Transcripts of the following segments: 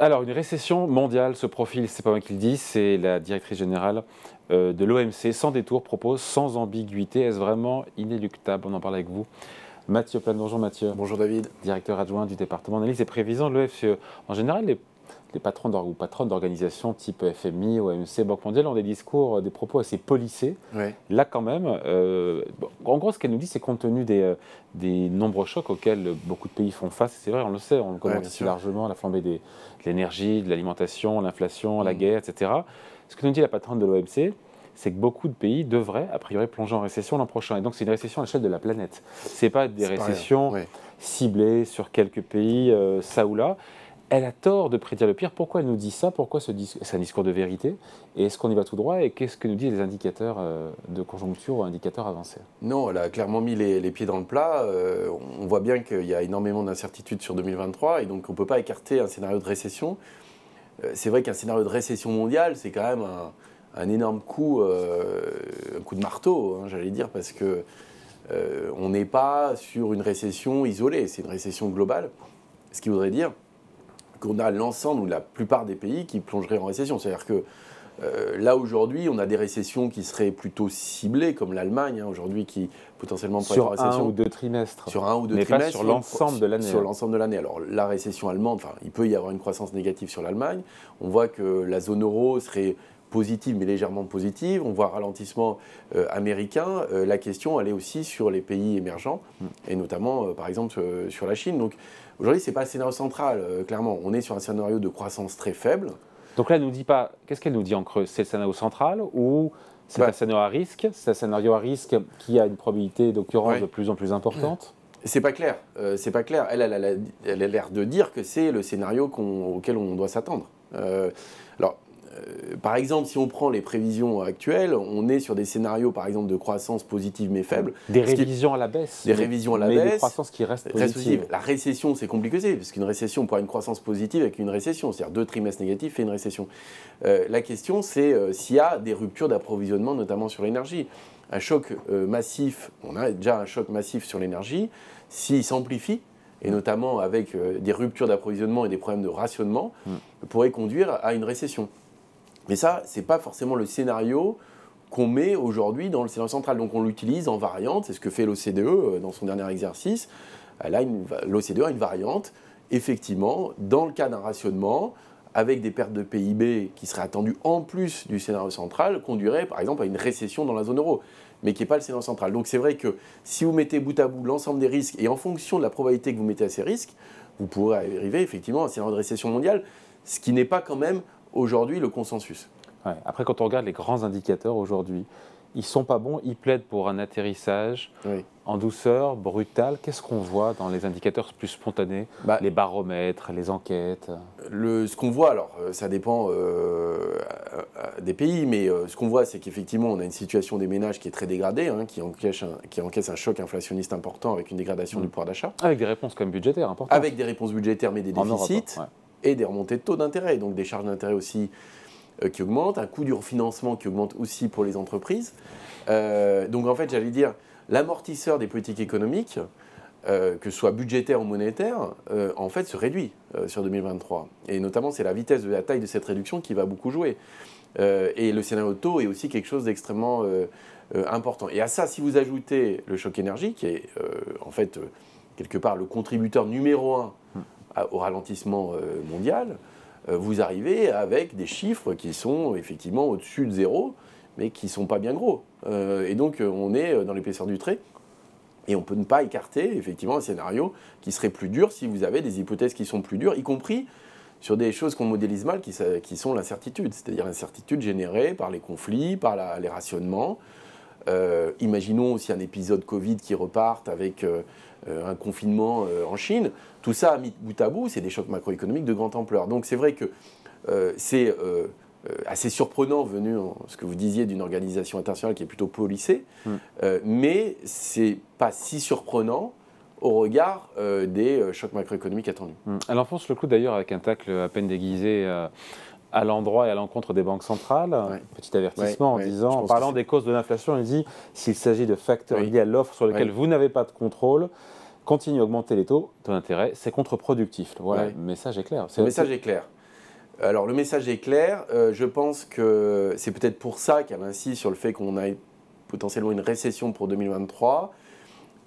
Alors, une récession mondiale se profile, c'est pas moi qui le dis, c'est la directrice générale de l'OMC, sans détour, propose sans ambiguïté. Est-ce vraiment inéluctable? On en parle avec vous. Mathieu Plane, bonjour Mathieu. Bonjour David. Directeur adjoint du département d'analyse et prévision de l'OFCE. En général, les patrons ou patronnes d'organisations type FMI, OMC, Banque mondiale ont des discours, des propos assez polissés. Ouais. Là, quand même, en gros, ce qu'elle nous dit, c'est compte tenu des nombreux chocs auxquels beaucoup de pays font face, c'est vrai, on le sait, on le commente ici largement, la flambée de l'énergie, de l'alimentation, l'inflation, la guerre, etc. Ce que nous dit la patronne de l'OMC, c'est que beaucoup de pays devraient, a priori, plonger en récession l'an prochain. Et donc, c'est une récession à l'échelle de la planète. Ce n'est pas des récessions ciblées sur quelques pays, ça ou là. Elle a tort de prédire le pire. Pourquoi elle nous dit ça? Pourquoi c'est un discours de vérité? Et est-ce qu'on y va tout droit? Et qu'est-ce que nous disent les indicateurs de conjoncture ou indicateurs avancés? Non, elle a clairement mis les pieds dans le plat. On voit bien qu'il y a énormément d'incertitudes sur 2023 et donc on ne peut pas écarter un scénario de récession. C'est vrai qu'un scénario de récession mondiale, c'est quand même un énorme coup, un coup de marteau, j'allais dire, parce que on n'est pas sur une récession isolée, c'est une récession globale. Ce qui voudrait dire qu'on a l'ensemble ou la plupart des pays qui plongeraient en récession. C'est-à-dire que là, aujourd'hui, on a des récessions qui seraient plutôt ciblées, comme l'Allemagne, aujourd'hui, qui potentiellement pourrait être en récession. Sur 1 ou 2 trimestres. Sur 1 ou 2 mais trimestres. Mais pas sur l'ensemble de l'année. Sur l'ensemble de l'année. Alors, la récession allemande, il peut y avoir une croissance négative sur l'Allemagne. On voit que la zone euro serait positive, mais légèrement positive. On voit un ralentissement américain. La question, elle est aussi sur les pays émergents, et notamment, par exemple, sur la Chine. Donc, aujourd'hui, ce n'est pas le scénario central, clairement. On est sur un scénario de croissance très faible. Donc là, elle ne nous dit pas, qu'est-ce qu'elle nous dit en creux? C'est le scénario central ou c'est un scénario à risque? C'est un scénario à risque qui a une probabilité d'occurrence de plus en plus importante? C'est pas clair. C'est pas clair. Elle a l'air de dire que c'est le scénario auquel on doit s'attendre. Par exemple, si on prend les prévisions actuelles, on est sur des scénarios, par exemple, de croissance positive mais faible. Des révisions à la baisse. Des révisions à la baisse. Mais des croissances qui restent positives. La récession, c'est compliqué, parce qu'une récession, on peut avoir une croissance positive avec une récession. C'est-à-dire 2 trimestres négatifs et une récession. La question, c'est s'il y a des ruptures d'approvisionnement, notamment sur l'énergie. Un choc massif, on a déjà un choc massif sur l'énergie, s'il s'amplifie, et notamment avec des ruptures d'approvisionnement et des problèmes de rationnement, pourrait conduire à une récession. Mais ça, ce n'est pas forcément le scénario qu'on met aujourd'hui dans le scénario central. Donc on l'utilise en variante, c'est ce que fait l'OCDE dans son dernier exercice. L'OCDE a une variante, effectivement, dans le cas d'un rationnement, avec des pertes de PIB qui seraient attendues en plus du scénario central, conduirait par exemple à une récession dans la zone euro, mais qui n'est pas le scénario central. Donc c'est vrai que si vous mettez bout à bout l'ensemble des risques, et en fonction de la probabilité que vous mettez à ces risques, vous pourrez arriver effectivement à un scénario de récession mondiale, ce qui n'est pas quand même aujourd'hui le consensus. Ouais. Après, quand on regarde les grands indicateurs aujourd'hui, ils ne sont pas bons, ils plaident pour un atterrissage en douceur, brutal. Qu'est-ce qu'on voit dans les indicateurs plus spontanés, les baromètres, les enquêtes? Ce qu'on voit, alors ça dépend des pays, mais ce qu'on voit, c'est qu'effectivement, on a une situation des ménages qui est très dégradée, qui encaisse un choc inflationniste important avec une dégradation du pouvoir d'achat. Avec des réponses comme budgétaires importantes. Avec des réponses budgétaires, mais des déficits. Et des remontées de taux d'intérêt, donc des charges d'intérêt aussi qui augmentent, un coût du refinancement qui augmente aussi pour les entreprises. Donc en fait, j'allais dire, l'amortisseur des politiques économiques, que ce soit budgétaire ou monétaire, en fait se réduit sur 2023. Et notamment, c'est la vitesse de la taille de cette réduction qui va beaucoup jouer. Et le scénario de taux est aussi quelque chose d'extrêmement important. Et à ça, si vous ajoutez le choc énergie, qui est en fait quelque part le contributeur numéro 1 au ralentissement mondial, vous arrivez avec des chiffres qui sont effectivement au-dessus de zéro, mais qui ne sont pas bien gros. Et donc, on est dans l'épaisseur du trait. Et on peut ne pas écarter, effectivement, un scénario qui serait plus dur si vous avez des hypothèses qui sont plus dures, y compris sur des choses qu'on modélise mal, qui sont l'incertitude. C'est-à-dire l'incertitude générée par les conflits, par les rationnements. Imaginons aussi un épisode Covid qui reparte avec un confinement en Chine. Tout ça, mis bout à bout, c'est des chocs macroéconomiques de grande ampleur. Donc c'est vrai que c'est assez surprenant venu ce que vous disiez d'une organisation internationale qui est plutôt polissée, mais c'est pas si surprenant au regard des chocs macroéconomiques attendus. Elle enfonce le clou d'ailleurs avec un tacle à peine déguisé à l'endroit et à l'encontre des banques centrales. Petit avertissement en disant, en parlant des causes de l'inflation, elle dit s'il s'agit de facteurs liés à l'offre sur lesquels vous n'avez pas de contrôle, continuez à augmenter les taux d'intérêt, c'est contre-productif. Voilà, le message est clair. Le message est clair. Alors le message est clair. Je pense que c'est peut-être pour ça qu'elle insiste sur le fait qu'on a potentiellement une récession pour 2023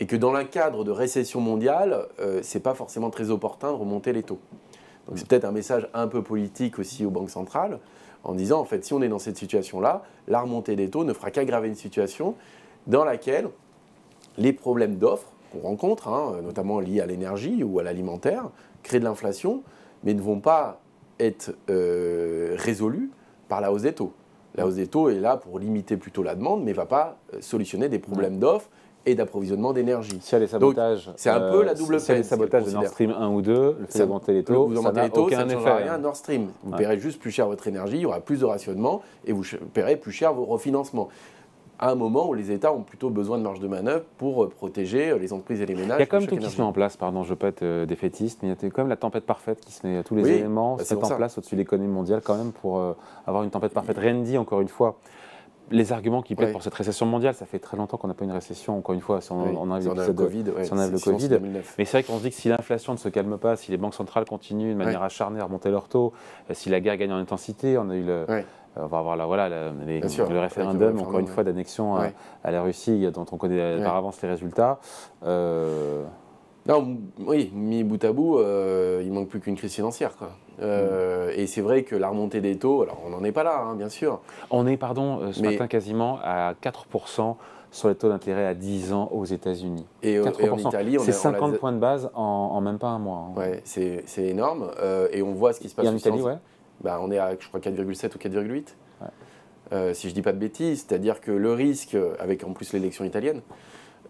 et que dans le cadre de récession mondiale, c'est pas forcément très opportun de remonter les taux. Donc c'est peut-être un message un peu politique aussi aux banques centrales en disant en fait si on est dans cette situation-là, la remontée des taux ne fera qu'aggraver une situation dans laquelle les problèmes d'offres qu'on rencontre, notamment liés à l'énergie ou à l'alimentaire, créent de l'inflation, mais ne vont pas être résolus par la hausse des taux. La hausse des taux est là pour limiter plutôt la demande, mais ne va pas solutionner des problèmes d'offres et d'approvisionnement d'énergie. S'il y a des sabotages, c'est un peu la double peine. S'il y a des sabotages de Nord Stream 1 ou 2, le fait d'augmenter les taux, ça n'a aucun effet. Rien à Nord Stream. Vous paierez juste plus cher votre énergie, il y aura plus de rationnement et vous paierez plus cher vos refinancements. À un moment où les États ont plutôt besoin de marge de manœuvre pour protéger les entreprises et les ménages. Il y a quand même tout qui se met en place, pardon, je ne veux pas être défaitiste, mais il y a quand même la tempête parfaite qui se met, tous les éléments se mettent en place au-dessus de l'économie mondiale quand même pour avoir une tempête parfaite. Rien ne dit, encore une fois, les arguments qui plaident pour cette récession mondiale, ça fait très longtemps qu'on n'a pas une récession, encore une fois, si on enlève le Covid. Mais c'est vrai qu'on se dit que si l'inflation ne se calme pas, si les banques centrales continuent de manière acharnée à remonter leurs taux, si la guerre gagne en intensité, on a eu on va avoir le référendum, encore une fois, d'annexion à la Russie, dont on connaît par avance les résultats. Non, oui, mis bout à bout, il ne manque plus qu'une crise financière, quoi. Et c'est vrai que la remontée des taux, alors on n'en est pas là, bien sûr. On est, ce matin, quasiment à 4% sur les taux d'intérêt à 10 ans aux États-Unis. Et en Italie, c'est 50 points de base en même pas un mois. Ouais, c'est énorme. Et on voit ce qui se passe en Italie, on est à, je crois, 4,7 ou 4,8. Si je ne dis pas de bêtises, c'est-à-dire que le risque, avec en plus l'élection italienne,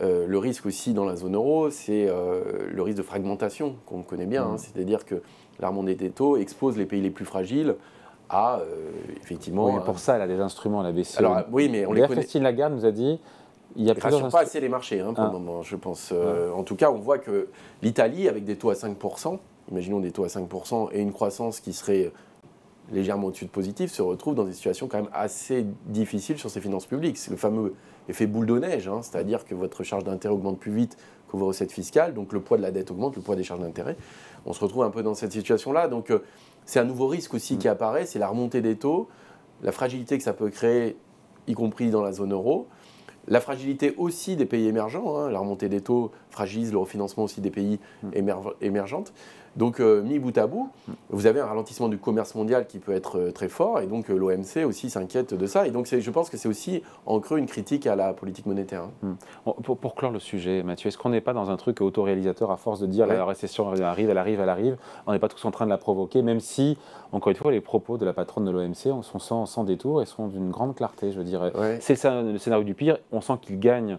le risque aussi dans la zone euro, c'est le risque de fragmentation qu'on connaît bien. C'est-à-dire que la remontée des taux expose les pays les plus fragiles à, effectivement... Oui, mais pour ça, elle a des instruments, la BCE. Alors, oui, mais on les connaît. Christine Lagarde nous a dit... Il ne rassure pas assez les marchés pour le moment, je pense. En tout cas, on voit que l'Italie, avec des taux à 5%, imaginons des taux à 5% et une croissance qui serait légèrement au-dessus de positif, se retrouve dans des situations quand même assez difficiles sur ses finances publiques. C'est le fameux effet boule de neige, c'est-à-dire que votre charge d'intérêt augmente plus vite que vos recettes fiscales, donc le poids de la dette augmente, le poids des charges d'intérêt. On se retrouve un peu dans cette situation-là. Donc c'est un nouveau risque aussi qui apparaît, c'est la remontée des taux, la fragilité que ça peut créer, y compris dans la zone euro. La fragilité aussi des pays émergents, la remontée des taux fragilise le refinancement aussi des pays émergents. Donc, mis bout à bout, vous avez un ralentissement du commerce mondial qui peut être très fort, et donc l'OMC aussi s'inquiète de ça. Et donc, je pense que c'est aussi en creux une critique à la politique monétaire. Pour clore le sujet, Mathieu, est-ce qu'on n'est pas dans un truc autoréalisateur à force de dire la récession arrive, on n'est pas tous en train de la provoquer, même si, encore une fois, les propos de la patronne de l'OMC sont sans détour et sont d'une grande clarté, je dirais. C'est le scénario du pire, on sent qu'il gagne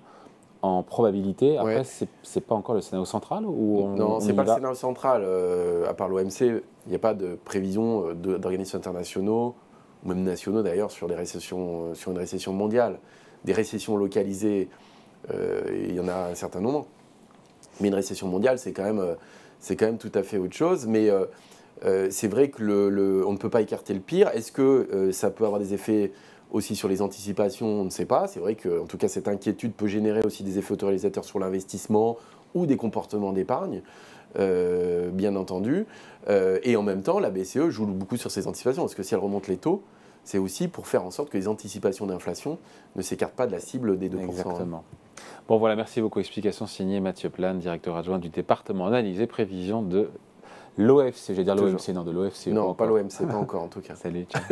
en probabilité. Après, c'est pas encore le scénario central ou non, c'est pas le scénario central. À part l'OMC, il n'y a pas de prévision d'organismes internationaux, ou même nationaux d'ailleurs, sur une récession mondiale. Des récessions localisées, il y en a un certain nombre. Mais une récession mondiale, c'est quand même tout à fait autre chose. Mais c'est vrai que on ne peut pas écarter le pire. Est-ce que ça peut avoir des effets aussi sur les anticipations, on ne sait pas. C'est vrai que, en tout cas, cette inquiétude peut générer aussi des effets autoréalisateurs sur l'investissement ou des comportements d'épargne, bien entendu. Et en même temps, la BCE joue beaucoup sur ces anticipations, parce que si elle remonte les taux, c'est aussi pour faire en sorte que les anticipations d'inflation ne s'écartent pas de la cible des 2%. Exactement. Bon, voilà, merci beaucoup. Explication signée Mathieu Plane, directeur adjoint du département analyse et prévision de l'OFCE. J'allais dire l'OMC, non, de l'OFCE. Non, pas l'OMC, pas encore en tout cas. Salut, ciao.